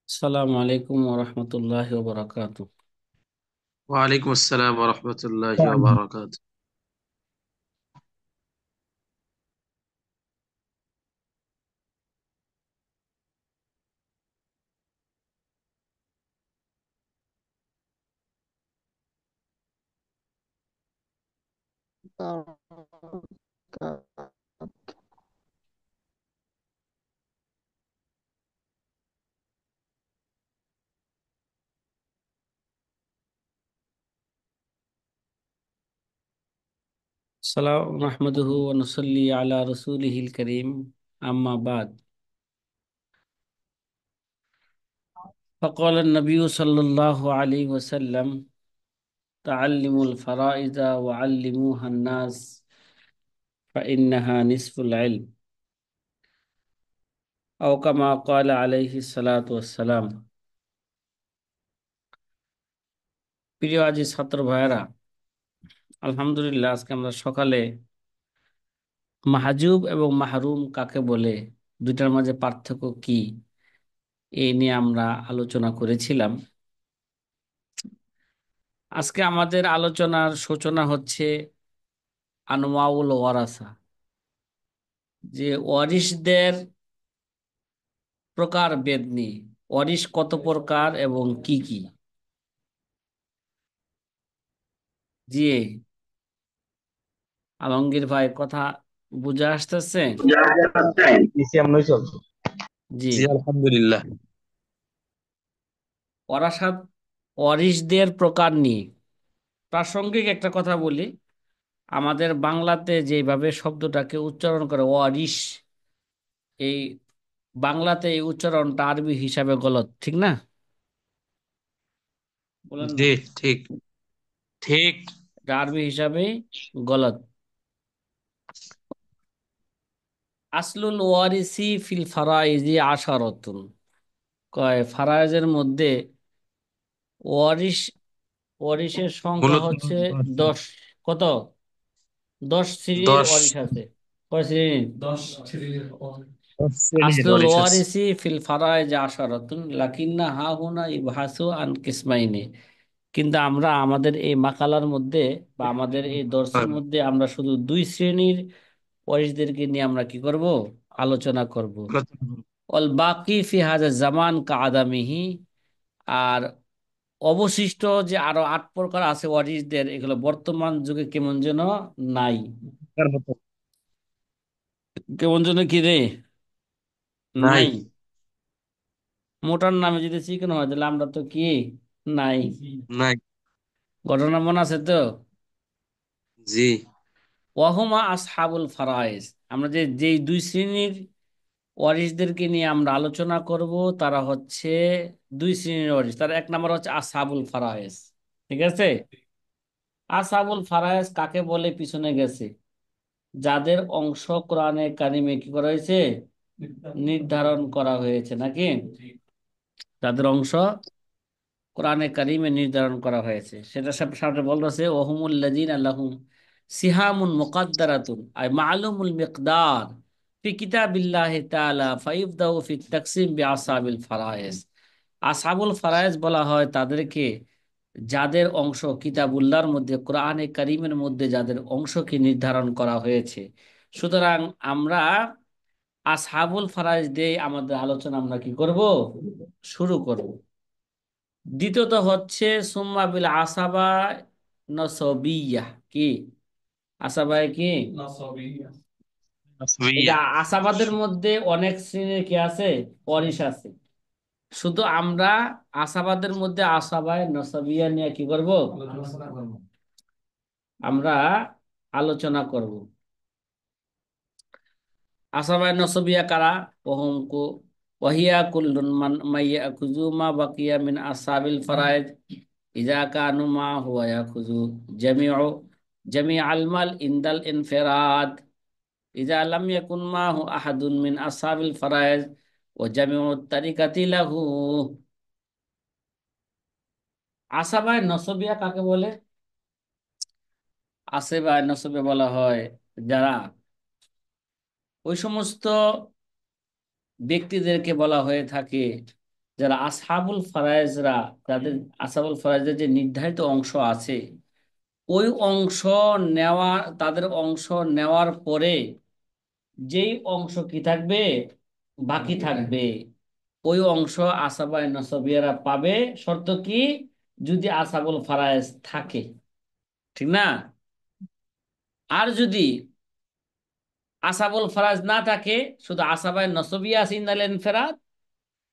আসসালামু আলাইকুম ওরহমতুল্লাহি ওবরাকাতু। ওয়ালাইকুম আসসালাম রহমতুল্লাহি ওয়া বারাকাতুহু। সালাম নাহমাদুহু ওয়া নুসাল্লি আলা রাসূলিহিল কারীম, আম্মা বাদ। فقال النبي صلى الله عليه وسلم: تعلموا الفرائض وعلموها الناس فإنها نصف العلم، أو كما قال عليه الصلاة والسلام। প্রিয় আজি ছাত্র ভাইয়েরা, আলহামদুলিল্লাহ, আজকে আমরা সকালে মাহজুব এবং মাহরুম কাকে বলে, দুইটার মাঝে পার্থক্য কি, এই নিয়ে আমরা আলোচনা করেছিলাম। আজকে আমাদের আলোচনার সূচনা হচ্ছে আনওয়াউল ওয়ারাসা, যে ওয়ারিশদের প্রকার ভেদ নিয়ে। ওয়ারিশ কত প্রকার এবং কি কি। জি আলমগীর ভাই, কথা বুঝে আসতেছে? জি। জি আলহামদুলিল্লাহ। ওরাসাত ওয়ারিশদের প্রকার নিয়ে প্রাসঙ্গিক একটা কথা বলি। আমাদের বাংলাতে যেভাবে শব্দটাকে উচ্চারণ করে ওয়ারিশ, এই বাংলাতে এই উচ্চারণটা আরবি হিসাবে গলত, ঠিক না? বলেন না। জি, ঠিক ঠিক। এটা আরবি হিসাবে গলত। আসলুল ওয়ারিসি ফিল ফারাইজি আশারতুন, কয় ফারাইজের মধ্যে ওয়ারিশ ওয়ারিশের সংখ্যা মূলত হচ্ছে আছে 10। কত? 10 শ্রেণীর 10। ওয়ারিশ আছে। কয় শ্রেণীর? 10 শ্রেণীর আসলুল ওয়ারিশ আছে। ওয়ারিসি ফিল ফারাইজ আশারাতুন লাকিন্না হা হুনা ইবহাসু আন কিসমাইনি। কিন্তু আমরা আমাদের এই মাকালার মধ্যে বা আমাদের এই দর্সের মধ্যে আমরা শুধু 2 শ্রেণীর ওয়ারিশদেরকে নিয়ে আমরা কি করব? আলোচনা করব। অল বাকি ফি হাজা জামান কা আদামিহি। আর অবশিষ্ট যে আরো 8 প্রকার আছে ওয়ারিশদের, এগুলো বর্তমান যুগে কেমন যেন নাই। তার মতো কেমন যেন কি রে, নাই। নাই। মোটার নামে যদি চিকেন হয় তাহলে আমরা তো কি নাই। নাই। ঘটনা মনে আছে তো? জি। ওয়াহুমা আসহাবুল ফারাইজ। আমরা যেই 2 শ্রেণীর ওয়ারিশদেরকে নিয়ে আমরা আলোচনা করব, তারা হচ্ছে 2 শ্রেণীর ওয়ারিশ। তার এক নম্বর হচ্ছে আসহাবুল ফারাইজ। ঠিক আছে? আসহাবুল ফারাইজ কাকে বলে পিছনে গেছে, যাদের অংশ কোরআনে কারিমে কি করা হয়েছে? নির্ধারণ করা হয়েছে নাকি? যাদের অংশ কোরআনে কারিমে নির্ধারণ করা হয়েছে, সেটা সামনে বলতেছে ওহুমুল্লাযীনা লাহুম সিহামুন মুকাদ্দারাতুন আই মালুমুল মিকদার ফি কিতাবিল্লাহি তাআলা ফায়ুবদাউ ফি তাকসিম বিআসাবিল ফারায়েজ। আসহাবুল ফারায়েজ বলা হয় তাদেরকে, যাদের অংশ কিতাবুল্লাহর মধ্যে, কোরআনে কারিমের মধ্যে যাদের অংশকে নির্ধারণ করা হয়েছে। সুতরাং আমরা আসহাবুল ফারায়েজ দিয়ে আমাদের আলোচনা আমরা কি করব? শুরু করব। দ্বিতীয়ত হচ্ছে সুম্মা বিল আসাবা নসবিয়া। কি আসাবায় কি? এই যে আসবিয়া। আসাবাদের মধ্যে অনেক শ্রেণীর কি আছে? অরিশ আছে। শুধু আমরা আসাবাদের মধ্যে আসাবায় নসবিয়া নিয়ে কি করব? আমরা আলোচনা করব। আসাবায় নসবিয়া কারা? ওহুম কু ওয়াহিয়া কুল্লুন মান মাইয়াখুযু মা বাকিয়া মিন আসহাবিল ফারাইজ ইযা কানু মা হুয়া ইয়াখুযু জামিউ জামিআল মাল ইনদাল ইনফিরাদ ইযা লাম ইয়াকুন মাহু আহাদুন মিন আসহাবিল ফারাইজ ওয়া জামিউ তারিকাতি লাহু। আসাবায়ে নসবিয়া কাকে বলে? আসেবায়ে নসবিয়া বলা হয় যারা, ওই সমস্ত ব্যক্তিদেরকে বলা হয়ে থাকে যারা আসহাবুল ফারায়েজরা, যাদের আসহাবুল ফারায়েজের যে নির্ধারিত অংশ আছে, ওই অংশ নেওয়া, তাদের অংশ নেওয়ার পরে যেই অংশ কি থাকবে, বাকি থাকবে, ওই অংশ আসাবায়ে নসবিয়ারা পাবে। শর্ত কি? যদি আসাবুল ফারায়েজ থাকে, ঠিক না? আর যদি আসাবুল ফারাজ না থাকে, শুধু আসাবায়ে নসবিয়া আছে ইন্দাল ইনফেরাদ,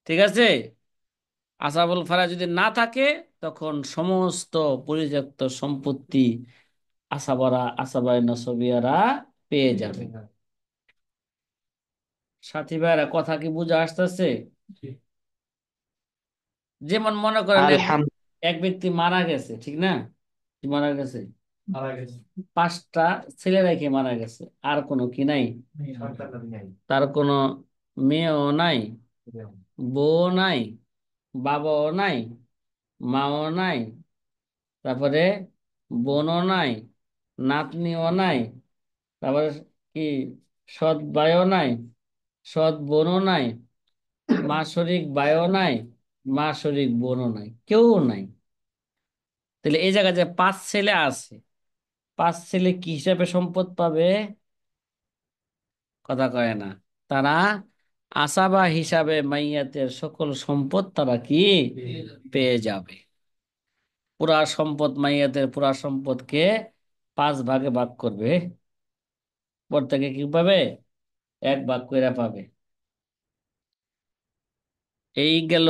ঠিক আছে, আসাবুল ফারাজ যদি না থাকে, তখন সমস্ত পরিত্যক্ত সম্পত্তি আসাবায়ে নসবিয়ারা পেয়ে যাবে। সাথী ভাইরা, কথা কি বুঝে আসতেছে? যেমন মনে করেন আলহামদুলিল্লাহ। এক ব্যক্তি মারা গেছে, ঠিক না? কি মারা গেছে? পাঁচটা ছেলে রেখে মারা গেছে, আর কোনো কি নাই, তার কোনো মেয়েও নাই, বউ নাই, বাবাও নাই, মাও নাই, তারপরে বোনও নাই, নাতনিও নাই, তারপরে কি সৎ ভাইও নাই, সৎ বোনও নাই, মা শরিক ভাইও নাই, মা শরিক বোনও নাই, কেউ নাই। তাহলে এই জায়গায় যে পাঁচ ছেলে আছে, পাঁচ ছেলে কি হিসাবে সম্পদ পাবে? কথা কয় না। তারা আসাবা হিসাবে মাইয়াতের সকল সম্পদ তারা কি পেয়ে যাবে। পুরা সম্পদ, মাইয়াতের পুরা সম্পদকে পাঁচ ভাগে ভাগ করবে, প্রত্যেকে কি পাবে? এক ভাগ কইরা পাবে। এই গেল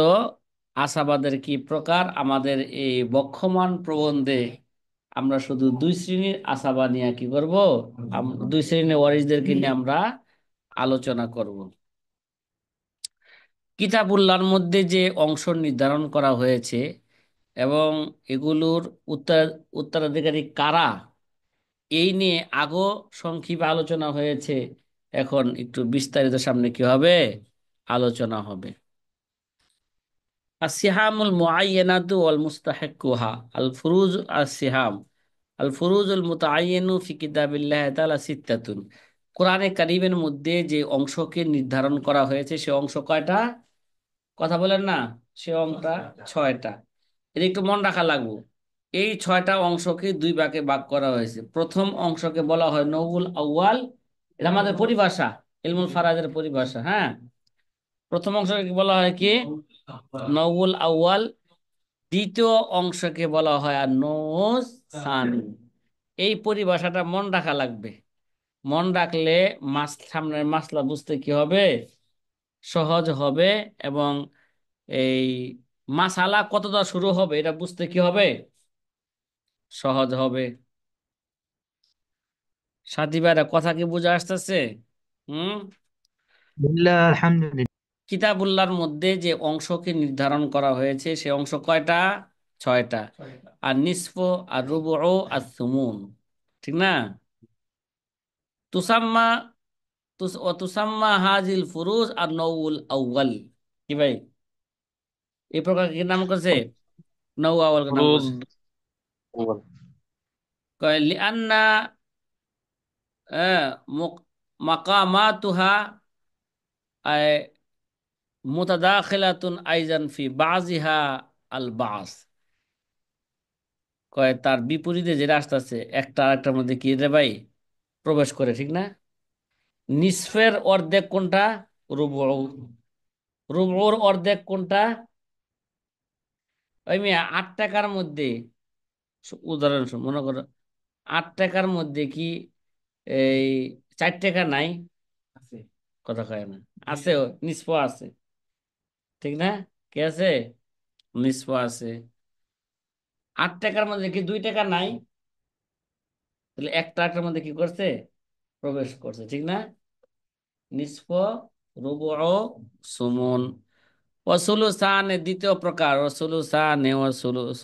আশাবাদের কি প্রকার। আমাদের এই বক্ষমান প্রবন্ধে আমরা শুধু দুই শ্রেণীর আশাবাদ নিয়ে কি করব, দুই শ্রেণীর ওয়ারিসদেরকে নিয়ে আমরা আলোচনা করব। কিতাবুল্লাহর মধ্যে যে অংশ নির্ধারণ করা হয়েছে এবং এগুলোর উত্তর উত্তরাধিকারী কারা, এই নিয়ে আগো সংক্ষিপ্ত আলোচনা হয়েছে। এখন একটু বিস্তারিত সামনে কি হবে, আলোচনা হবে। আসিহামুল মুআয়্যানাতু ওয়াল মুস্তাহিকুহা আল ফুরুজ আসিহাম আল ফুরুজুল মুতাআয়্যানু ফি কিতাবিল্লাহি তাআলা সিত্তাতুন। কোরআনে কারীমের মধ্যে যে অংশকে নির্ধারণ করা হয়েছে সে অংশ কয়টা? কথা বলেন না। সে অংশটা ছয়টা। এটা একটু মন রাখা লাগবে। এই ছয়টা অংশকে দুই ভাগে ভাগ করা হয়েছে। প্রথম অংশকে বলা হয় নওউল আউয়াল। এটা আমাদের পরিভাষা, ইলমুল ফারাজের পরিভাষা। হ্যাঁ, প্রথম অংশকে বলা হয় কি? নওউল আউয়াল। দ্বিতীয় অংশকে বলা হয় আর নওউস সানি। এই পরিভাষাটা মন রাখা লাগবে। মন রাখলে সামনের মাসলা বুঝতে কি হবে, সহজ হবে। এবং এই মাসালা কতটা শুরু হবে এটা বুঝতে কি হবে, সহজ হবে। সাথী ভাইরা, কথা কি বুঝে আসতেছে? হুম। আলহামদুলিল্লাহ। কিতাবুল্লাহর মধ্যে যে অংশকে নির্ধারণ করা হয়েছে সে অংশ কয়টা? ছয়টা। আর নিসফ, আর রুবু, আর সুমুন, ঠিক না? তুসাম্মা তুসাম্মা হাজিল ফুরুজ আর নৌল আউয়াল। কি ভাই, এই প্রকার কি নাম করছে? নৌ আউয়াল নাম ফুরুজ। করছে। কয় লিআন্না মাকামাতুহা মুতাদাখিলাতুন আইজান ফি বাযিহা আল বাস। কয় তার বিপরীতে যে রাস্তা আছে, একটা আরেকটার মধ্যে কি রে ভাই প্রবেশ করে, ঠিক না? নিসফের অর্ধেক কোনটা? রুবু। রুবুর অর্ধেক কোনটা? ওই মিয়া 8 টাকার মধ্যে, উদাহরণ মনে করো, 8 টাকার মধ্যে কি এই 4 টাকা নাই? কথা কয় না। আছে, নিসফ আছে, ঠিক না? কি আছে? নিসফ আছে। 8 টাকার মধ্যে কি 2 টাকা নাই? তাহলে 1 টাকার মধ্যে কি করছে, প্রবেশ করছে, ঠিক না? নিসফ, রুবু, সুমুন। ওয়াসুলুসানে দ্বিতীয় প্রকার, ওয়াসুলুসানে ওয়াসুলুস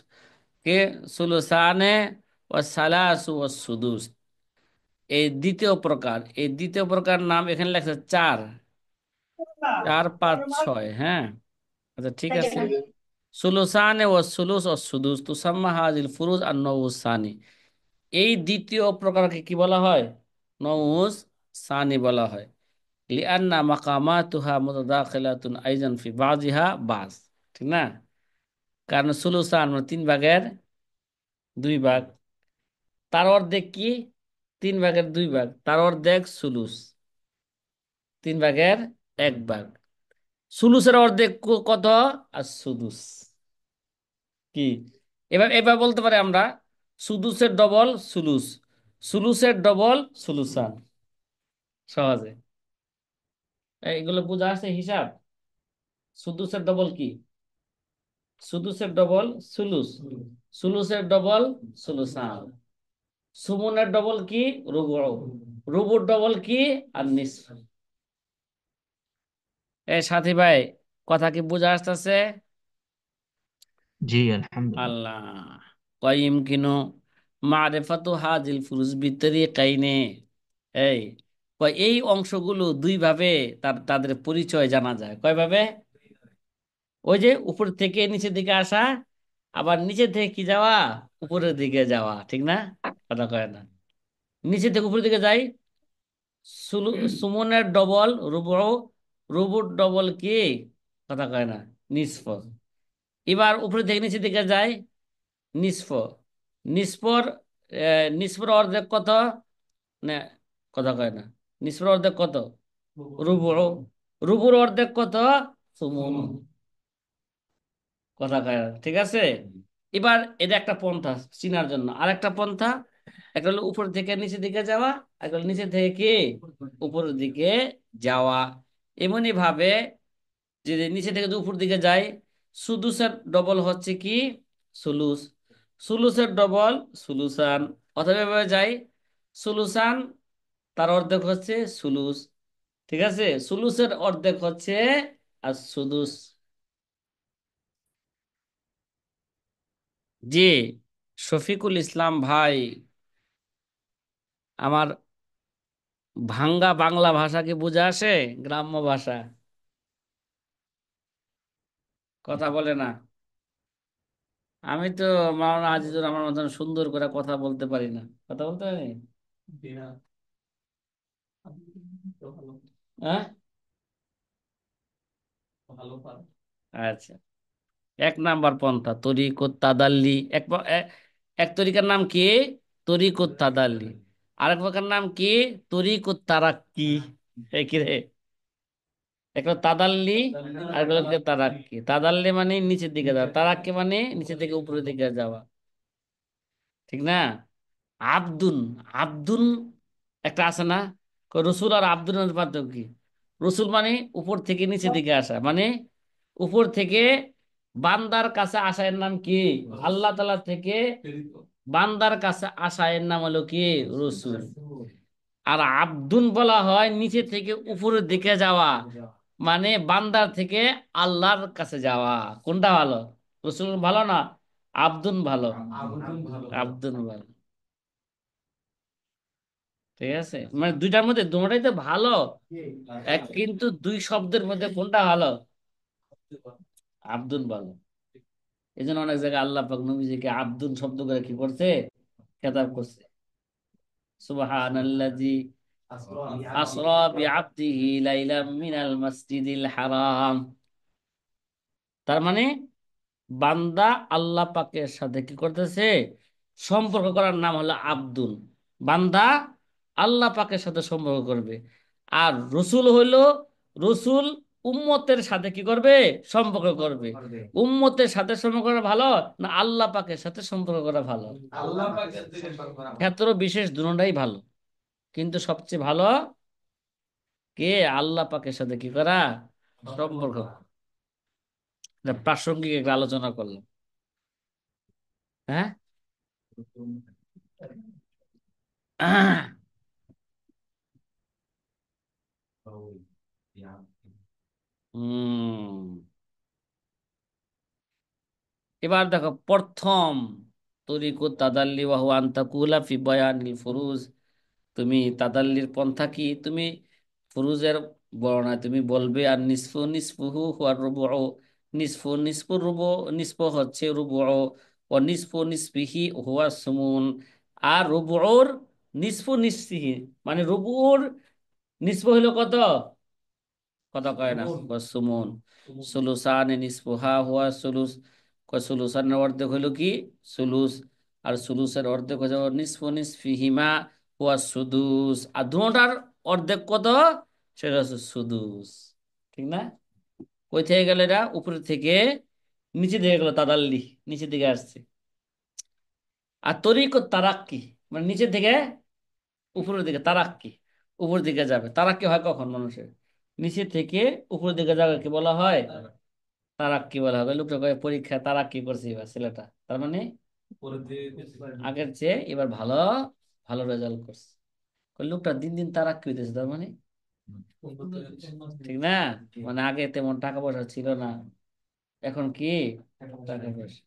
কে সুলুসানে ওয়াসালাসু ওয়াসুদুস। এই দ্বিতীয় প্রকার, এই দ্বিতীয় প্রকার নাম এখানে লেখা আছে চার। 4, 5, 6। হ্যাঁ, আচ্ছা ঠিক আছে। সুলুসানে ওয়াসুলুস ওয়াসুদুস তুসাম্মা হাজিল ফুরুজ আর নউস সানি। এই দ্বিতীয় প্রকারকে কি বলা হয়? নউস সানি বলা হয়। লিআন্না মাকামাতুহা মুতাদাখিলাতুন আইজান ফি বাযিহা বাস। ঠিক না? কারণ সুলুসান মানে 3/2 তার অর্ধেক কি? 3/2, তার অর্ধেক সুলুস, 3/1 সুলুসের অর্ধেক কত? আর সুদুস কি? এবার এবার বলতে পারি আমরা সুদুসের ডবল সুলুস, সুলুসের ডবল সুলুসান, সহজে। এগুলো বোঝা আছে হিসাব? সুদুসের ডবল কি? সুদুসের ডবল সুলুস, সুলুসের ডবল সুলুসান, সুমনের ডবল কি? রুবু, রুবুর ডবল কি? আর নিসফ। এই সাথী ভাই, কথা কি বোঝা আসতেছে? জি আলহামদুলিল্লাহ। আল্লাহ, কয়িম কিনো মারেফাতু হাজিল ফুরুজ বিতরি কাইনে। এই এই অংশগুলো দুই ভাবে তাদের পরিচয় জানা যায়। কয়ভাবে? ওই যে উপর থেকে নিচের দিকে আসা, আবার নিচে থেকে কি যাওয়া? উপরের দিকে যাওয়া, ঠিক না? কথা কয় না। নিচে থেকে উপরের দিকে যাই, সুলু, সুমনের ডবল রুবু, রুবুর ডবল কি? কথা কয় না, নিসফ। এবার উপরে থেকে নিচের দিকে যায়, নিসফ, নিসফর নিসফর অর্ধেক কত? না, কথা কয় না। নিসফর অর্ধেক কত? রুবু, রুবুর অর্ধেক কত? সুমুন, কথা কয় না, ঠিক আছে? এবার এটা একটা পন্থা চিনার জন্য। আর একটা পন্থা, একটা হলো উপর থেকে নিচের দিকে যাওয়া, আর একটা হলো নিচে থেকে কি? উপরের দিকে যাওয়া। এমনি ভাবে যদি নিচে থেকে যদি উপর দিকে যায়, সুদুসের ডবল হচ্ছে কি? সুলুস, সুলুসের ডবল সুলুসান। অথবা এভাবে যাই, সুলুসান তার অর্ধেক হচ্ছে সুলুস, ঠিক আছে? সুলুসের অর্ধেক হচ্ছে আর সুদুস। জি, শফিকুল ইসলাম ভাই, আমার ভাঙ্গা বাংলা ভাষা কি বুঝে আসে? গ্রাম্য ভাষা, কথা বলে না। আমি তো মাওলানা আজিজুর আমার মতন সুন্দর করে কথা বলতে পারি না। কথা বলতে পারি? হ্যাঁ, আচ্ছা। 1 নাম্বার পন্থা তরিকুত তাদাল্লি। এক তরিকার নাম কি? তরিকুত তাদাল্লি। আরেক প্রকার নাম কি? তরিকুত তারাক্কি। কি রে? একটা তাদাল্লি, আর একটা হচ্ছে তারাক্কি। তাদাল্লি মানে নিচের দিকে যাওয়া, তারাক্কি মানে নিচের দিকে উপরের দিকে যাওয়া, ঠিক না? আব্দুন, আব্দুন একটা আছে না? রসুল আর আব্দুনের পার্থক্য কি? রসুল মানে উপর থেকে নিচের দিকে আসা, মানে উপর থেকে বান্দার কাছে আসা, এর নাম কি? আল্লাহ তাআলা থেকে বান্দার কাছে আসা, এর নাম হলো কি? রসুল। আর আব্দুন বলা হয় নিচে থেকে উপরের দিকে যাওয়া, মানে বান্দার থেকে আল্লাহর কাছে যাওয়া। কোনটা ভালো? রসুল ভালো না আব্দুন ভালো? আব্দুন ভালো, ঠিক আছে? মানে দুইটার মধ্যে দুটোটাই তো ভালো, কিন্তু দুই শব্দের মধ্যে কোনটা ভালো? আব্দুল ভালো। এই জন্য অনেক জায়গায় আল্লাহ পাক নবীজিকে আব্দুল শব্দ করে কি করছে? খেতাব করছে। সুবহানাল্লাযী আসরা বিআবদিহি লাইলাম মিনাল মাসজিদিল হারাম। তার মানে বান্দা আল্লাহ পাকের সাথে কি করতেছে? সম্পর্ক করার নাম হলো আব্দুল। বান্দা আল্লাহ পাকের সাথে সম্পর্ক করবে। আর রসুল হইল, রসুল উম্মতের সাথে কি করবে? সম্পর্ক করবে। উম্মতের সাথে সম্পর্ক করা ভালো না আল্লাহ পাকের সাথে সম্পর্ক করা ভালো? ক্ষেত্র বিশেষ দুটোটাই ভালো, কিন্তু সবচেয়ে ভালো কে? আল্লাহ পাকের সাথে কি করা? সম্পর্ক। এটা প্রাসঙ্গিক একটা আলোচনা করলাম। হ্যাঁ। হুম, এবার দেখো প্রথম তরিকুত তাদাল্লি ওয়া হুয়া আন তাকুলা ফি বায়ানিল ফুরুজ। তুমি তাদাল্লির পন্থা কি? তুমি ফুরুজের বর্ণনায় তুমি বলবে আর নিসফু নিসফুহু হুয়া রুবু, নিসফু নিসফু রুবু, নিসফু হচ্ছে রুবু, ও নিসফু নিসফিহি হুয়া সুমুন। আর রুবুর নিসফু নিসফিহি মানে রুবুর নিসফু হলো কত? কথা কয় না, কয় সুমন। সুলুসান নিসফুহা হুয়া সুলুস, কয় সুলুসানের অর্ধেক হইল কি? সুলুস। আর সুলুসের অর্ধেক হয়ে যাবে নিসফু নিসফিহিমা হুয়া সুদুস। আর দুটার অর্ধেক কত? সেটা হচ্ছে সুদুস। ঠিক না? কই থেকে গেল এটা? উপরে থেকে নিচে দিকে গেল, তাদাল্লি, নিচের দিকে আসছে। আর তরিকত তারাক্কি, মানে নিচের দিকে উপরের দিকে, তারাক্কি, উপর দিকে যাবে। তারাক্কি হয় কখন মানুষের? নিচে থেকে উপরের দিকে যাবে কি বলা হয়? তারাক্কি বলা হবে। লোকটা কয় পরীক্ষায় তারাক্কি করছে এবার ছেলেটা, তার মানে আগের চেয়ে এবার ভালো, ভালো রেজাল্ট করছে। কয় লোকটা দিন দিন তারাক্কি হইতেছে, তার মানে ঠিক না? মানে আগে তেমন টাকা পয়সা ছিল না, এখন কি টাকা পয়সা।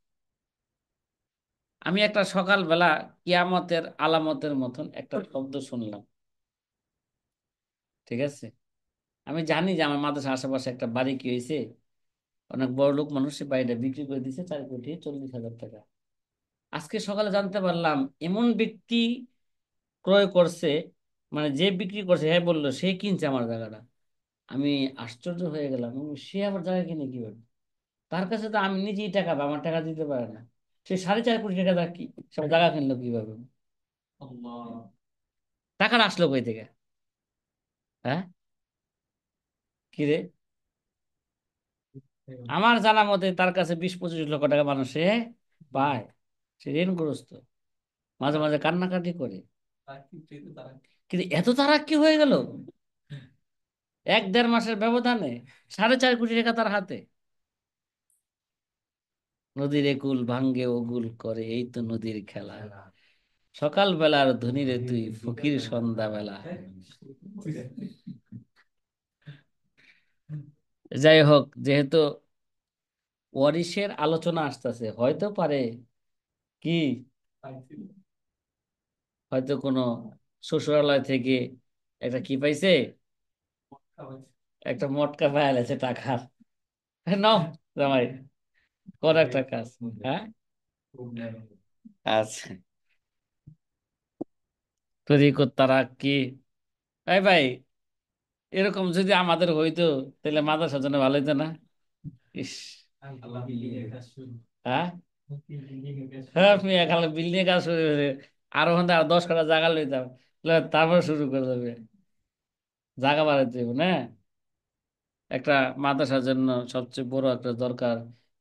আমি একটা সকালবেলা কিয়ামতের আলামতের মতন একটা শব্দ শুনলাম। ঠিক আছে? আমি জানি যে আমার মাদ্রাসার আশেপাশে একটা বাড়ি কি হয়েছে, অনেক বড় লোক মানুষ সে বাড়িটা বিক্রি করে দিয়েছে 4,40,00,000 টাকা। আজকে সকালে জানতে পারলাম এমন ব্যক্তি ক্রয় করছে, মানে যে বিক্রি করছে হ্যাঁ বললো সে কিনছে আমার জায়গাটা। আমি আশ্চর্য হয়ে গেলাম, সে আবার জায়গা কিনে কিভাবে? তার কাছে তো আমি নিজেই টাকা পাই, আমার টাকা দিতে পারে না। সে 4,50,00,000 টাকা কি সব জায়গা কিনলো কিভাবে? টাকাটা আসলো কই থেকে? হ্যাঁ, কি রে? আমার জানা মতে তার কাছে 20-25 লক্ষ টাকা মানুষে পায়। সে ঋণগ্রস্ত, মাঝে মাঝে কান্নাকাটি করে। কিন্তু এত তারা কি হয়ে গেল 1-1.5 মাসের ব্যবধানে? 4.5 কোটি টাকা তার হাতে। নদীর একুল ভাঙ্গে ওগুল করে, এই তো নদীর খেলা। সকাল বেলার ধনী রে তুই, ফকির সন্ধ্যা বেলা। যাই হোক, যেহেতু ওয়ারিশের আলোচনা আসতেছে, হয়তো পারে কি, হয়তো কোনো শ্বশুরালয় থেকে একটা কি পাইছে, একটা মটকা পায় আছে টাকার। নাও জামাই, কর একটা কাজ। হ্যাঁ, আচ্ছা। তরিকত তারা কি? এই ভাই, এরকম যদি আমাদের হইতো তাহলে মাদ্রাসার জন্য ভালো হইতো না? ইস। হ্যাঁ, হ্যাঁ, আপনি খালি বিল্ডিং কাজ শুরু করে আরো ওখানে আর 10 কাঠা জায়গা লইতাম, তারপর শুরু করে দেবে, জায়গা বাড়াইতে হবে না? একটা মাদ্রাসার জন্য সবচেয়ে বড় একটা দরকার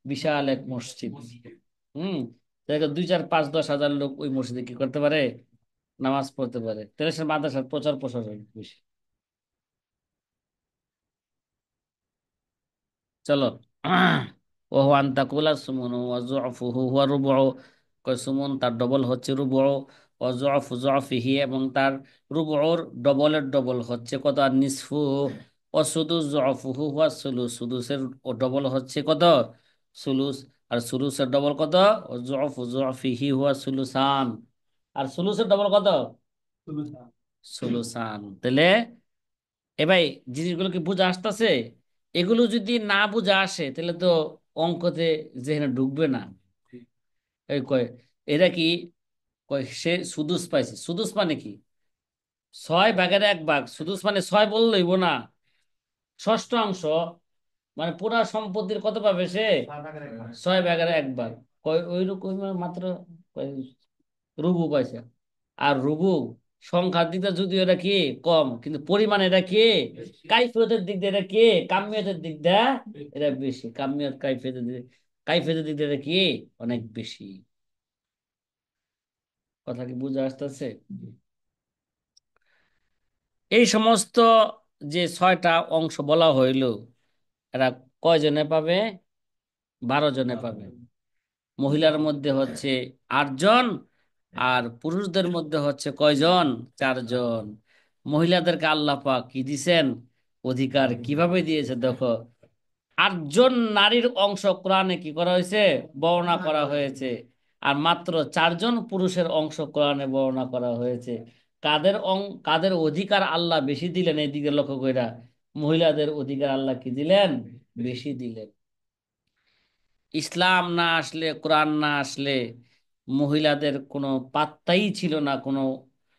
বিশাল এক মসজিদ। হুম। দেখো 2, 4, 5, 10 হাজার লোক ওই মসজিদে কি করতে পারে? নামাজ পড়তে পারে, তাহলে সে মাদ্রাসার প্রচার প্রসার হবে বেশি। চলো। ওহু আন্তাকুলা সুমন ওয়াজুফুহু হুয়া রুবু, কয় সুমন তার ডবল হচ্ছে রুবু, ওয়াজুফু জুফিহি এবং তার রুবুর ডবলের ডবল হচ্ছে কত? আর নিসফু। ওয়াসুদুস জুফুহু হুয়া সুলুস, সুদুসের ডবল হচ্ছে কত? সুলুস। আর সুলুসের ডবল কত? ওয়াজুফু জুফিহি হুয়া সুলুসান। আর সুলুসের ডবল কত? সুলুসান। তাহলে এ ভাই, জিনিসগুলো কি বুঝে আসতেছে? এগুলো যদি না বুঝে আসে তাহলে তো অঙ্কতে যেখানে ঢুকবে না। এই কয় এরা কি, কয় সে সুদুস পাইছে। সুদুস মানে কি? 6 ভাগের 1 ভাগ। সুদুস মানে 6 বললেইব না, ষষ্ঠাংশ। মানে পুরা সম্পত্তির কত পাবে সে? 6 ভাগের 1 ভাগ। কয় ওই রকম মাত্র, কয় রুবু পাইছে। আর রুবু সংখ্যার দিক দিয়ে যদিও এটা কি কম, কিন্তু পরিমাণ এটা কি কাইফিয়তের দিক দিয়ে এটা কি কামিয়তের দিক দিয়ে এটা বেশি। কামিয়ত কাইফিয়তের দিক, কাইফিয়তের দিক দিয়ে এটা কি অনেক বেশি। কথা কি বুঝে আসতেছে? এই সমস্ত যে 6টা অংশ বলা হইল, এরা কয়জনে পাবে? 12 জনে পাবে। মহিলার মধ্যে হচ্ছে 8 জন, আর পুরুষদের মধ্যে হচ্ছে কয়জন? 4 জন। মহিলাদেরকে আল্লাহ পাক কি দিছেন? অধিকার কিভাবে দিয়েছে দেখো। 8 জন নারীর অংশ কোরআনে কি করা হয়েছে? বর্ণনা করা হয়েছে। আর মাত্র 4 জন পুরুষের অংশ কোরআনে বর্ণনা করা হয়েছে। কাদের অধিকার আল্লাহ বেশি দিলেন এই দিকে লক্ষ্য কইরা? মহিলাদের অধিকার আল্লাহ কি দিলেন? বেশি দিলেন। ইসলাম না আসলে, কোরআন না আসলে মহিলাদের কোনো পাত্তাই ছিল না, কোনো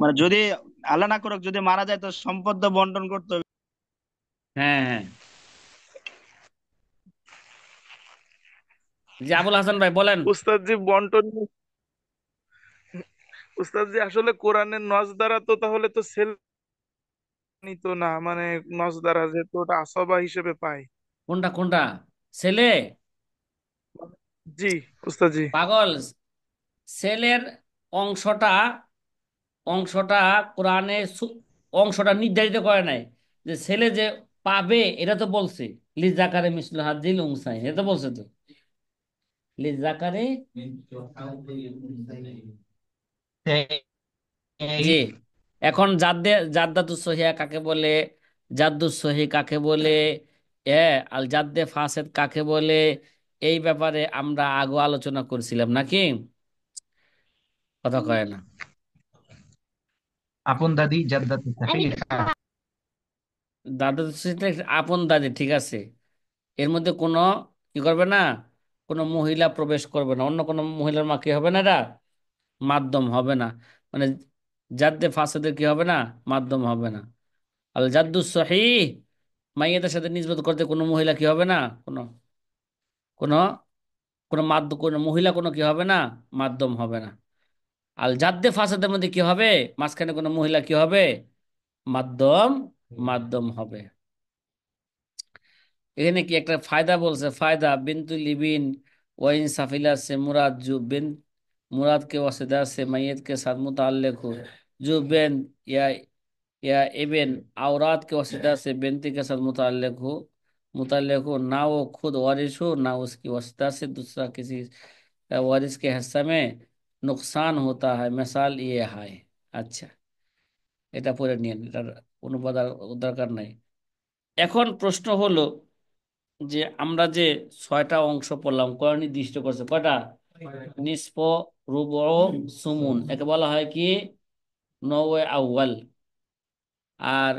মানে যদি আল্লাহ না করুক যদি মারা যায় তো সম্পদ তো বন্টন করতে হবে। হ্যাঁ হ্যাঁ, জি আবুল হাসান ভাই বলেন। উস্তাদ জি বন্টন, উস্তাদ জি আসলে কোরআনের নজ দ্বারা তো তাহলে তো ছেলে নিত না, মানে নজ দ্বারা যেহেতু ওটা আসবা হিসেবে পায়। কোনটা কোনটা? ছেলে? জি উস্তাদ জি। পাগল, ছেলের অংশটা অংশটা কোরআনে অংশটা নির্ধারিত করে নাই যে ছেলে যে পাবে, এটা তো বলছে লিজাকারে মিসলু হাজ্জিল উনসাইন, এটা তো বলছে তো লিজাকারে। জি। এখন জাদ্দাতুস সহিয়া কাকে বলে, জাদ্দুস সহি কাকে বলে, আল জাদ্দে ফাসেদ কাকে বলে, এই ব্যাপারে আমরা আগে আলোচনা করছিলাম নাকি? কথা কয় না। আপন দাদি জাদ্দাতে থাকে লেখা। দাদা আপন দাদি, ঠিক আছে। এর মধ্যে কোনো কি করবে না, কোনো মহিলা প্রবেশ করবে না, অন্য কোনো মহিলার মা কি হবে না, এটা মাধ্যম হবে না। মানে জাদ্দে ফাসেদের কি হবে না, মাধ্যম হবে না। আল জাদ্দু সহিহ, মাইয়াদের সাথে নিসবত করতে কোনো মহিলা কি হবে না, কোনো কোনো কোনো মাধ্যম, কোনো মহিলা কোনো কি হবে না, মাধ্যম হবে না। আল জাদ্দে ফাসাদের মধ্যে কি হবে, মাঝখানে কোনো মহিলা কি হবে, মাধ্যম, মাধ্যম হবে। এখানে কি একটা ফায়দা বলছে, ফায়দা বিনতুল लिबिन ওয়াইন साफिला से मुराद जो बिन, मुराद के वास्ते से मैयत के साथ मुताल्लिक हो, जो बिन या इबन औरात के वास्ते से बिनती के साथ मुताल्लिक हो ना वो खुद वारिस हो ना उसकी वास्ता से दूसरा किसी वारिस के हिस्सा में नुकसान होता है, मिसाल ये है। আচ্ছা, এটা পড়ে নিন, এটার অনুবাদ আর দরকার নাই। এখন প্রশ্ন হলো যে আমরা যে ছয়টা অংশ পড়লাম, কয়টা নির্দিষ্ট করছে, কয়টা? নিসফ, রুবু, সুমুন, একে বলা হয় কি নওয়ে আউয়াল। আর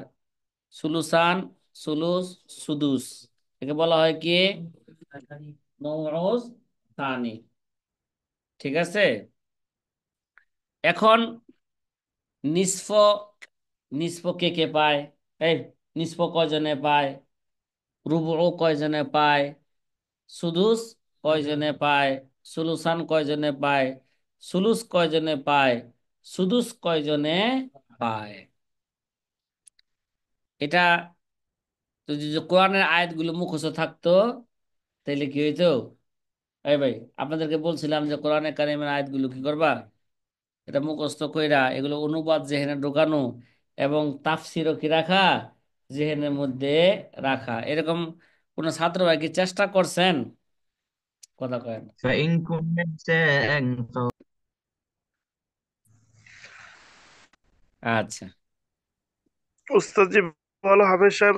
সুলুসান, সুলুস, সুদুস, একে বলা হয় কি নওউজ তানি। ঠিক আছে। এখন নিসফ, নিসফ কে কে পায়? এই নিসফ কয়জনে পায়? রুবু কয়জনে পায়? সুদুস কয়জনে পায়? সুলুসান কয়জনে পায়? সুলুস কয়জনে পায়? সুদুস কয়জনে পায়? এটা তো যদি কোরআনের আয়াতগুলো মুখস্থ থাকতো তাহলে কি হইতো? এই ভাই, আপনাদেরকে বলছিলাম যে কোরআনে কারিমের আয়াতগুলো কি করবা, এটা মুখস্থ কইরা এগুলো অনুবাদ যেখানে ঢোকানো এবং তাফসিরও কি রাখা, যেখানের মধ্যে রাখা। এরকম কোন ছাত্র ভাই কি চেষ্টা করছেন? কথা কয় না। فإن كن نساء আচ্ছা, উস্তাদ জি বলো, হাফেজ সাহেব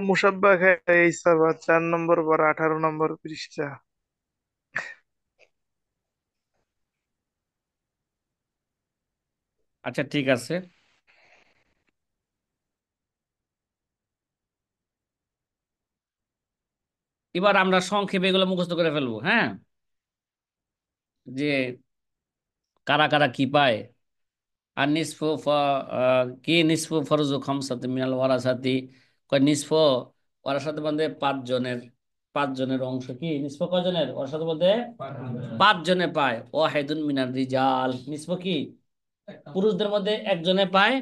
মুসাব্বা খায় এই সাবা 4 নম্বর পর 18 নম্বর পৃষ্ঠা। আচ্ছা ঠিক আছে। এবার আমরা সংক্ষেপে এগুলো মুখস্থ করে ফেলবো, হ্যাঁ, যে কারা কারা কি পায়। আর নিসফ কি নিসফ ফরজু খামসাতে মিনাল ওয়ারাসাতি, কয় নিসফ ওয়ারাসাতে মধ্যে পাঁচজনের অংশ কি নিসফ কয়জনের ওয়ারাসাতে মধ্যে পাঁচজনে পায়। ও হাইদুন মিনার রিজাল, নিসফ কি পুরুষদের মধ্যে একজনে পায়।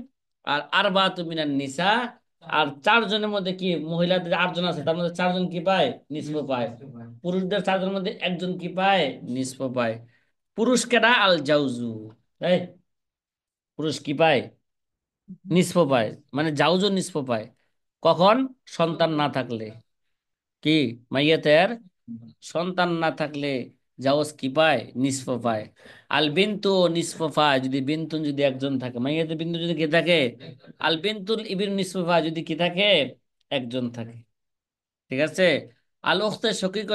আর আরবাতু মিনান নিসা, আর চারজনের মধ্যে কি মহিলাদের 8 জন আছে, তার মধ্যে 4 জন কি পায়, নিসফ পায়। পুরুষদের 4 জনের মধ্যে একজন কি পায়, নিসফ পায়। পুরুষ কেডা? আল জাউজু, তাই পুরুষ কি পায়, নিসফ পায়। মানে জাউজু নিসফ পায় কখন, সন্তান না থাকলে। কি মাইয়াতের সন্তান না থাকলে জাওজ কি পায়, নিসফ পায়। আল বিন্তু নিসফ পায় যদি বিন্তুন যদি একজন থাকে, মাইয়াতে বিন্তু যদি কি থাকে, আল বিন্তুল ইবিন নিসফ পায় যদি কি থাকে, একজন থাকে। ঠিক আছে। আল উখতে শকিক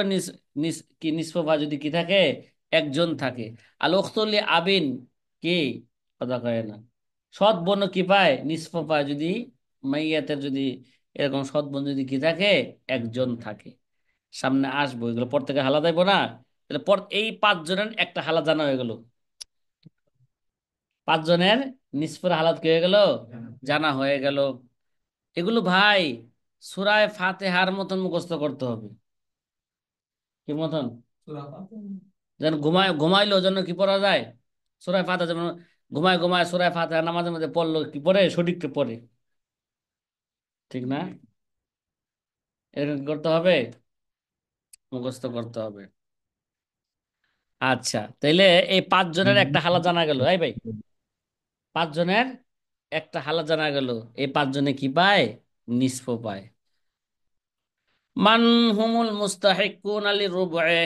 কি নিসফ পায় যদি কি থাকে, একজন থাকে। আল উখতুল আবিন কি, কথা কয় না, সৎ বোন কি পায়, নিসফ পায় যদি মাইয়াতের যদি এরকম সৎ বোন যদি কি থাকে, একজন থাকে। সামনে আসবো, এগুলো পর থেকে হালা দেবো না। তাহলে পর এই 5 জনের একটা হালা জানা হয়ে গেল। পাঁচজনের নিসফের হালাত কি হয়ে গেল, জানা হয়ে গেল। এগুলো ভাই সূরা ফাতিহার মতন মুখস্থ করতে হবে। কি মতন? যেন ঘুমাইলো জন্য কি পড়া যায়, সূরা ফাতিহা যেমন ঘুমায় ঘুমায় সূরা ফাতিহা নামাজের মধ্যে পড়লো, কি পড়ে সঠিক পড়ে, ঠিক না? এরকম কি করতে হবে, মুখস্থ করতে হবে। আচ্ছা, তাইলে এই পাঁচজনের একটা হালা জানা গেল, এই ভাই পাঁচজনের একটা হালা জানা গেল। এই পাঁচজনে কি পায়, নিসফ পায়। মান হুমুল মুস্তাহিকুন আলি রুবুয়ে,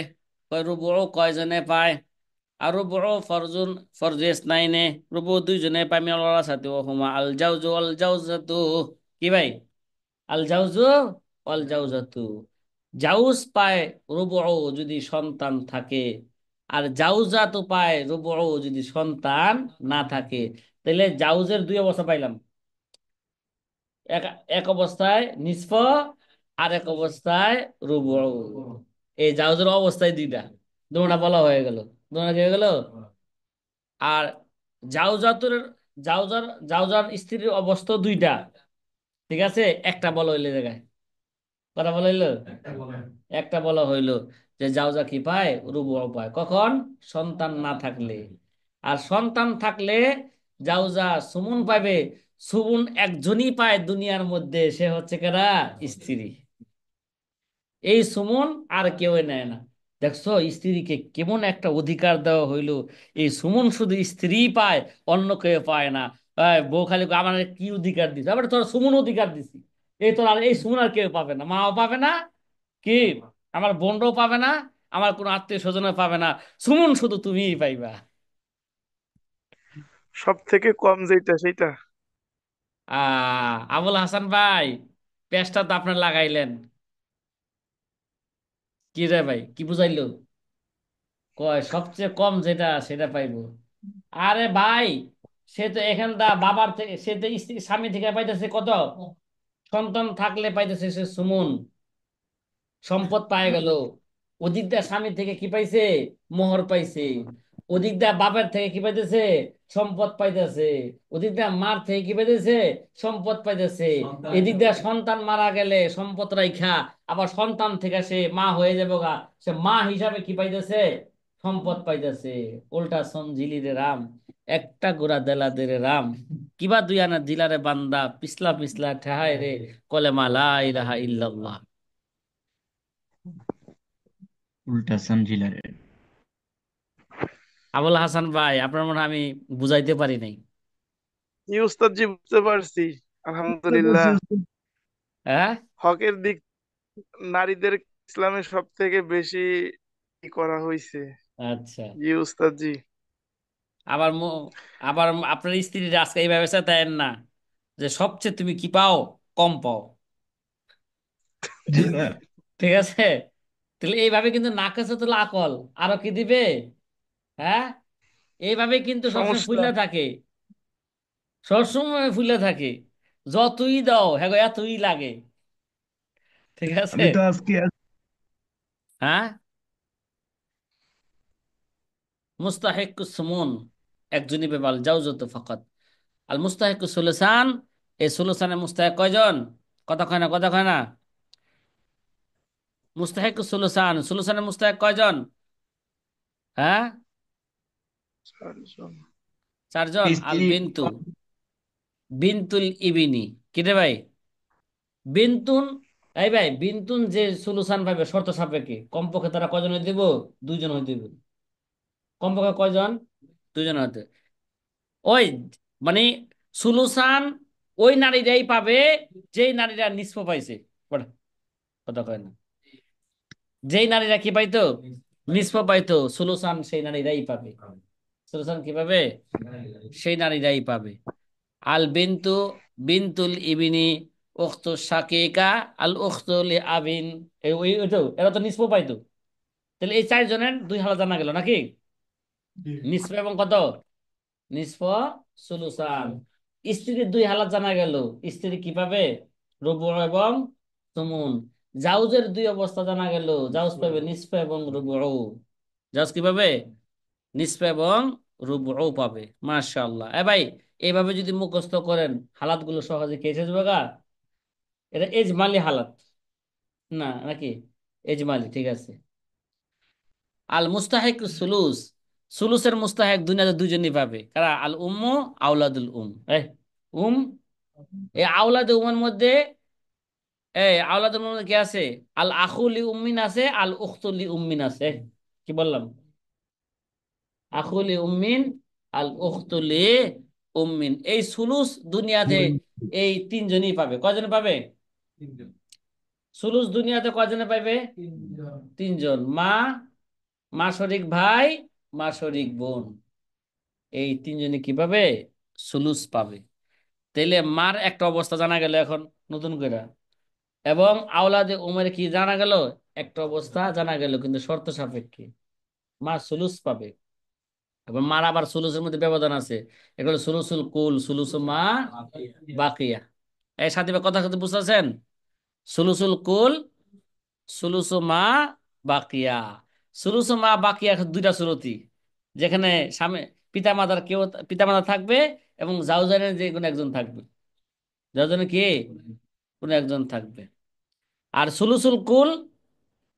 কয় রুবু কয়জনে পায়? আর রুবু ফরজুন, ফরজে ইসনাইনে, রুবু দুইজনে পায়, মিনাল সাথে ও হুমা আল জাউজু আল জাউজাতু। কি ভাই, আল জাউজু আল জাউজাতু। জাউজ পায় রুবু যদি সন্তান থাকে, আর জাউজাতু পায় রুবু যদি সন্তান না থাকে। তাহলে জাউজের দুই অবস্থা পাইলাম, এক এক অবস্থায় নিসফ, আর এক অবস্থায় রুবু। এই জাউজের অবস্থায় দুইটা, দুটা বলা হয়ে গেল, দুটা কি হয়ে গেল। আর জাউজাতুর জাউজার জাউজার স্ত্রীর অবস্থা দুইটা, ঠিক আছে, একটা বলা হইলে জায়গায়, কথা বলা হইলো, একটা বলা হইলো যে জাউজা কি পায়, রুবু পায় কখন, সন্তান না থাকলে। আর সন্তান থাকলে জাউজা সুমুন পাবে। সুমুন একজনই পায় দুনিয়ার মধ্যে, সে হচ্ছে কারা, স্ত্রী। এই সুমন আর কেউ নেয় না। দেখছো স্ত্রীকে কেমন একটা অধিকার দেওয়া হইলো, এই সুমন শুধু স্ত্রী পায়, অন্য কেউ পায় না। বউ খালি কয়, আমার কি অধিকার দিছে, আবার তোর সুমন অধিকার দিছি, এই তোর আর এই সুমন আর কেউ পাবে না, মাও পাবে না, কি আমার বোনরাও পাবে না, আমার কোনো আত্মীয় স্বজনও পাবে না, সুমন শুধু তুমিই পাইবা। সব থেকে কম যেটা সেটা। আবুল হাসান ভাই, পেঁচটা তো আপনার লাগাইলেন, কি রে ভাই, কি বুঝাইলো? কয় সবচেয়ে কম যেটা সেটা পাইবো। আরে ভাই, সে তো এখানটা বাবার থেকে, সে তো স্ত্রী স্বামী থেকে পাইতেছে কত, সন্তান থাকলে পাইতেছে সে সুমন, সম্পদ পায় গেল। ওদিক দা স্বামী থেকে কি পাইছে, মোহর পাইছে। ওদিক দা বাপের থেকে কি পাইতেছে, সম্পদ পাইতেছে। ওদিক দা মার থেকে কি পাইতেছে, সম্পদ পাইতেছে। এদিক দা সন্তান মারা গেলে সম্পদ রাইখা আবার সন্তান থেকে সে মা হয়ে যাবে গা, সে মা হিসাবে কি পাইতেছে, সম্পদ পাইতেছে। উল্টা সন ঝিলি রে রাম, একটা গোড়া দেলা দে রে রাম, কিবা দুই আনা দিলারে বান্দা, পিছলা পিছলা ঠেহায় রে, কলেমা লা ইলাহা ইল্লাল্লাহ। উল্টা সমঝিলা রে। আবুল হাসান ভাই, আপনার মনে হয় আমি বুঝাইতে পারি নাই। জি উস্তাদ জি, বুঝতে পারছি। বুঝতে পারছি আলহামদুলিল্লাহ। উস্তাদ। হ্যাঁ, হকের দিক নারীদের ইসলামে সব থেকে বেশি ই করা হয়েছে। আচ্ছা। জি উস্তাদ জি। আবার আবার আপনার স্ত্রীর আজকে এইভাবে দেন না যে সবচেয়ে তুমি কি পাও, কম পাও, জি না। ঠিক আছে? তাহলে এইভাবে কিন্তু নাকচ তো আকল আরো কি দিবে, হ্যাঁ, এইভাবে কিন্তু সবসময় সমস্যা। ফুলে থাকে, সবসময় ফুলে থাকে। যতই দাও হ্যাঁ গো, এতই লাগে, ঠিক আছে? আমি তো আজকে হ্যাঁ, মুস্তাহিক সুমুন একজনই বেবাল যাও যত ফাকাত। আল মুস্তাহিক সুলসান, এই সুলসানের মুস্তাহিক কয়জন, কথা কয় না, কথা কয় না। মুস্তাহিক সুলসান, সুলসানের মুস্তাহিক কয়জন, হ্যাঁ, চারজন। আল স্ত্রী বিন্তু, বিনতুল ইবিনি, কি রে ভাই, বিনতুন, এই ভাই বিনতুন যে সুলসান পাবে শর্ত সাপেক্ষে কমপক্ষে তারা কয়জন হইতে দিব, দুইজন হইতে দিব। কমপক্ষে কয়জন, দুইজন হইতে, ওই মানে সুলুসান ওই নারীরাই পাবে যেই নারীরা নিষ্প পাইছে। পড়া, কথা কয় না, যেই নারীরা কি পাইতো, নিষ্প পাইতো, সুলুসান সেই নারীরাই পাবে। সুলুসান কি পাবে, সেই নারীরাই পাবে। আল বিন্তু, বিন্তুল ইবিনি, উখতু শাকিকা, আল উখতু লি আবিন, ওই তো এরা তো নিষ্প পাইতো। তাহলে এই চারজনের দুই হালা জানা গেল নাকি, নিষ্প এবং কত, নিষ্প, সুলুসান। স্ত্রীর দুই হালাত জানা গেল, স্ত্রী কি পাবে, রুবু এবং সুমুন। জাউজের দুই অবস্থা জানা গেল, জাউজ পাবে নিষ্প এবং রুবু। জাউজ কি পাবে, নিষ্প এবং রুবু পাবে। মাশাআল্লাহ। ভাই, এইভাবে যদি মুখস্থ করেন হালাতগুলো সহজে কেটে যাবে গা। এটা এজমালি হালাত না নাকি? এজমালি, ঠিক আছে। আল মুস্তাহিক সুলুস, সুলুসের মুস্তাহিক দুনিয়াতে দুজনই পাবে, কারা? আল উম্মু, আওলাদুল উম। এই আওলাদ উমের মধ্যে, আওলাদের মধ্যে কি আছে? আল আখুলি উম্মিন আছে, আল উখতুলি উম্মিন আছে। কি বললাম? আখুলি উম্মিন, আল উখতুলি উম্মিন। এই সুলুস দুনিয়াতে এই তিনজনই পাবে। কয়জনে পাবে? সুলুস দুনিয়াতে কয়জনে পাবে? তিনজন। মা, মা শরিক ভাই, মা শরিক বোন, এই তিনজনই কি পাবে? সুলুস পাবে। তাইলে মার একটা অবস্থা জানা গেল এখন নতুন করে, এবং আওলাদে উমের কি জানা গেল? একটা অবস্থা জানা গেল, কিন্তু শর্ত সাপেক্ষে। মা সুলুস পাবে। এবং মার আবার সুলুসের মধ্যে ব্যবধান আছে, এগুলো সুলুসুল কুল, সুলুসু মা, বাকিয়া। এই সাথে কথা কথা বুঝতেছেন? সুলুসুল কুল, সুলুসু মা, বাকিয়া। সুলুসু মা বাকিয়া দুইটা সুরতি, যেখানে স্বামী, পিতামাতার কেউ, পিতামাতা থাকবে, এবং জাউজানের যে কোনো একজন থাকবে। জাউজানের কি কোনো একজন থাকবে। আর সুলুসুল কুল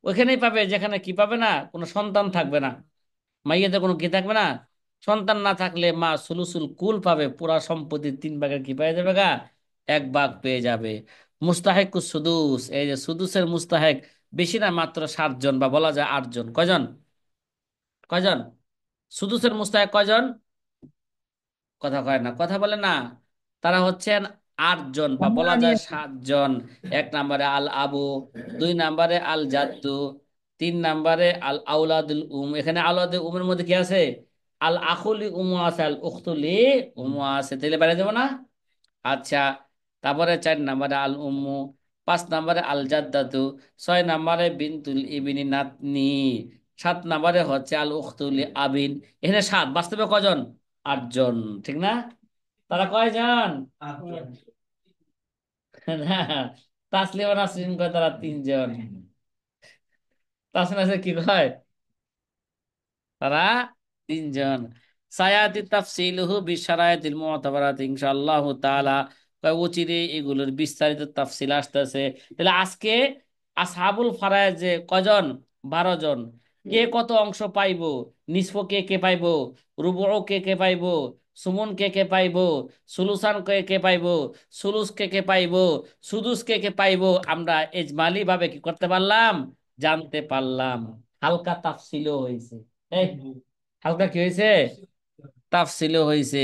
ওইখানেই পাবে যেখানে কি পাবে না, কোনো সন্তান থাকবে না, মাইয়াতে কোনো কি থাকবে না, সন্তান না থাকলে মা সুলুসুল কুল পাবে, পুরা সম্পত্তির 3 ভাগের কি পেয়ে যাবে গা, 1 ভাগ পেয়ে যাবে। মুস্তাহেক সুদুস, এই যে সুদুসের মুস্তাহেক বেশি না, মাত্র 7 জন, বা বলা যায় 8 জন। কয়জন? কয়জন? সুদুসের মুস্তাহেক কয়জন? কথা কয় না, কথা বলে না। তারা হচ্ছেন 8 জন, বা বলা যায় 7 জন। 1 নম্বরে আল আবু, 2 নম্বরে আল জাদ্দু, 3 নম্বরে আল আউলাদুল এখানে আউলাদুল উমের মধ্যে কি আছে? আল আখুলি উমু আছে, আল উখতুলি উমু আছে। তাহলে বাইরে দেবো না? আচ্ছা। তারপরে 4 নম্বরে আল উম্মু, 5 নম্বরে আল জাদ্দাতু, 6 নম্বরে বিনতুল ইবিনি নাতনি, 7 নম্বরে হচ্ছে আল উখতুল আবিন। এখানে 7, বাস্তবে কজন? 8 জন, ঠিক না? তারা কয়জন? না, তাসলিমা নাসরিন কয় তারা 3 জন। তাসলিমা নাসরিন কি কয়? তারা 3 জন। সায়াতি তাফসিলুহু বিশারায়াতিল মুতাবারাত ইনশাআল্লাহু তাআলা। কয় অচিরে এগুলোর বিস্তারিত তাফসিল আসতেছে। তাহলে আজকে আসহাবুল ফারায়েজ যে কয়জন? 12 জন। কে কত অংশ পাইবো? নিসফ কে কে পাইবো? রুবু কে কে পাইবো? সুমন কে কে পাইবো? সুলুসান কে কে পাইবো? সুলুস কে কে পাইবো? সুদুস কে কে পাইবো? আমরা এজমালি ভাবে কি করতে পারলাম? জানতে পারলাম। হালকা তাফসিলও হয়েছে। এই, হালকা কি হয়েছে? তাফসিলও হয়েছে।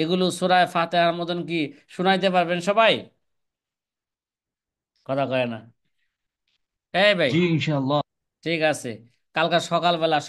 এগুলো সূরা ফাতিহার মতন কি শুনাইতে পারবেন সবাই? কথা কয় না। এই ভাই, জি ইনশাআল্লাহ। ঠিক আছে। কালকা সকালবেলা